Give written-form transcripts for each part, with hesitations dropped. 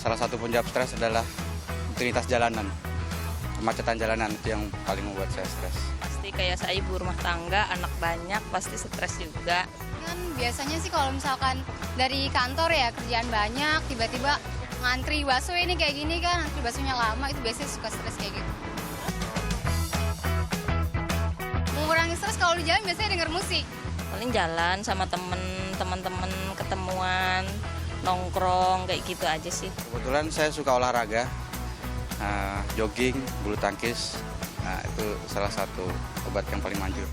salah satu penyebab stres adalah rutinitas jalanan. Kemacetan jalanan itu yang paling membuat saya stres. Pasti kayak saya ibu rumah tangga, anak banyak, pasti stres juga. Kan biasanya sih kalau misalkan dari kantor ya kerjaan banyak, tiba-tiba ngantri bakso ini kayak gini kan, ngantri baksonya lama, itu biasanya suka stres kayak gitu. Mengurangi stres kalau di jalan biasanya denger musik. Paling jalan sama teman-teman ketemuan, nongkrong kayak gitu aja sih. Kebetulan saya suka olahraga, jogging, bulu tangkis. Nah, itu salah satu obat yang paling manjur.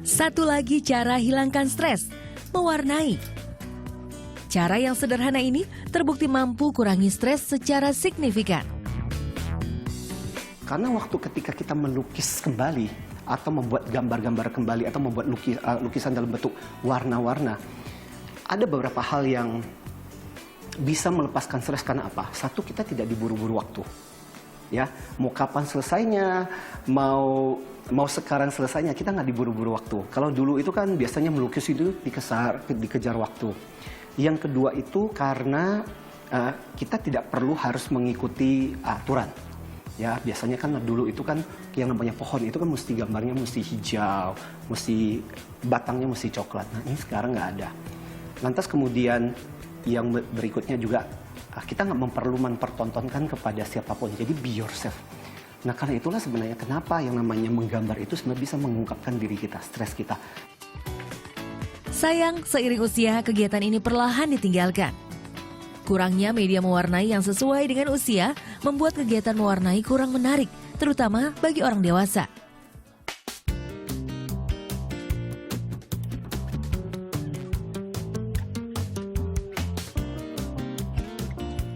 Satu lagi cara hilangkan stres, mewarnai. Cara yang sederhana ini terbukti mampu kurangi stres secara signifikan. Karena waktu ketika kita melukis kembali, atau membuat gambar-gambar kembali, atau membuat lukisan dalam bentuk warna-warna, ada beberapa hal yang bisa melepaskan stres. Karena apa? Satu, kita tidak diburu-buru waktu. Ya, mau kapan selesainya, mau sekarang selesainya, kita nggak diburu-buru waktu. Kalau dulu itu kan biasanya melukis itu dikejar waktu. Yang kedua itu karena kita tidak perlu harus mengikuti aturan. Ya, biasanya kan dulu itu kan yang namanya pohon itu kan mesti gambarnya mesti hijau, mesti batangnya mesti coklat. Nah, ini sekarang nggak ada. Lantas kemudian yang berikutnya juga kita nggak perlu mempertontonkan kepada siapapun. Jadi be yourself. Nah, karena itulah sebenarnya kenapa yang namanya menggambar itu sebenarnya bisa mengungkapkan diri kita, stres kita. Sayang, seiring usia kegiatan ini perlahan ditinggalkan. Kurangnya media mewarnai yang sesuai dengan usia membuat kegiatan mewarnai kurang menarik, terutama bagi orang dewasa.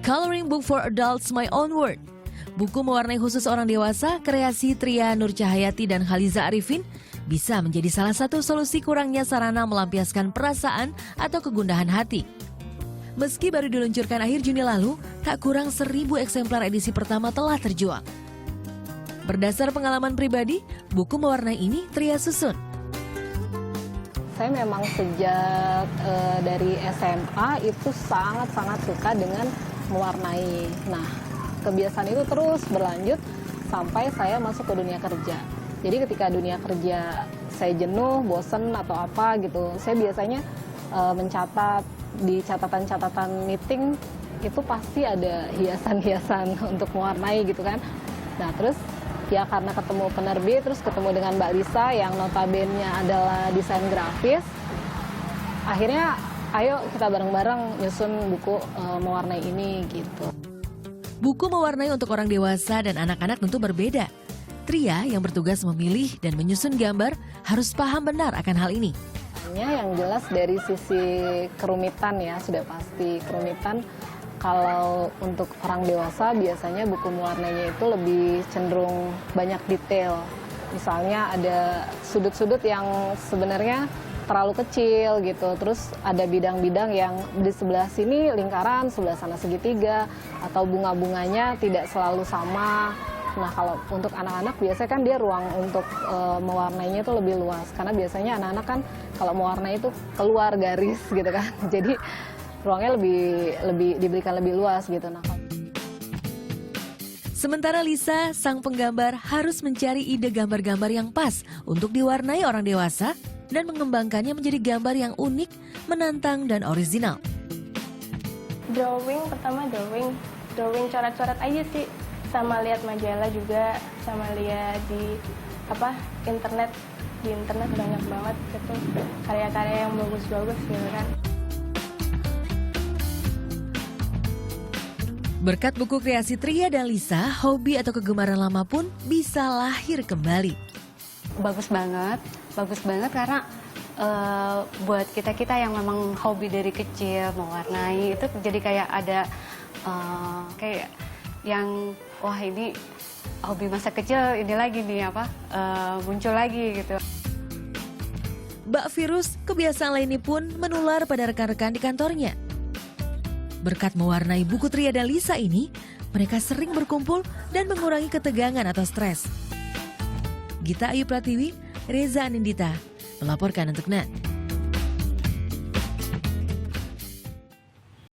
Coloring Book for Adults My Own Word. Buku mewarnai khusus orang dewasa, kreasi Tria Nur Cahayati dan Khaliza Arifin, bisa menjadi salah satu solusi kurangnya sarana melampiaskan perasaan atau kegundahan hati. Meski baru diluncurkan akhir Juni lalu, tak kurang 1.000 eksemplar edisi pertama telah terjual. Berdasar pengalaman pribadi, buku mewarnai ini Tria susun. Saya memang sejak dari SMA itu sangat-sangat suka dengan mewarnai. Nah, kebiasaan itu terus berlanjut sampai saya masuk ke dunia kerja. Jadi ketika dunia kerja saya jenuh, bosen atau apa gitu, saya biasanya mencatat di catatan-catatan meeting itu pasti ada hiasan-hiasan untuk mewarnai gitu kan. Nah, terus ya karena ketemu penerbit, terus ketemu dengan Mbak Lisa yang notabene adalah desain grafis, akhirnya ayo kita bareng-bareng nyusun buku mewarnai ini gitu. Buku mewarnai untuk orang dewasa dan anak-anak tentu berbeda. Tria yang bertugas memilih dan menyusun gambar harus paham benar akan hal ini. Yang jelas dari sisi kerumitan ya, sudah pasti kerumitan. Kalau untuk orang dewasa biasanya buku mewarnainya itu lebih cenderung banyak detail. Misalnya ada sudut-sudut yang sebenarnya terlalu kecil gitu. Terus ada bidang-bidang yang di sebelah sini lingkaran, sebelah sana segitiga, atau bunga-bunganya tidak selalu sama. Nah, kalau untuk anak-anak biasanya kan dia ruang untuk mewarnainya itu lebih luas. Karena biasanya anak-anak kan kalau mewarnai itu keluar garis gitu kan. Jadi ruangnya lebih diberikan lebih luas gitu. Nah, sementara Lisa, sang penggambar, harus mencari ide gambar-gambar yang pas untuk diwarnai orang dewasa dan mengembangkannya menjadi gambar yang unik, menantang, dan orisinal. Pertama drawing coret-coret aja sih. Sama lihat majalah juga, sama lihat di internet banyak banget gitu karya-karya yang bagus-bagus gitu kan. Berkat buku kreasi Tria dan Lisa, hobi atau kegemaran lama pun bisa lahir kembali. Bagus banget karena buat kita yang memang hobi dari kecil mewarnai itu jadi kayak ada kayak yang wah ini hobi masa kecil ini lagi nih muncul lagi gitu. Bak virus, kebiasaan lain ini pun menular pada rekan-rekan di kantornya. Berkat mewarnai buku Tria dan Lisa ini, mereka sering berkumpul dan mengurangi ketegangan atau stres. Gita Ayu Pratiwi, Reza Anindita, melaporkan untuk NET.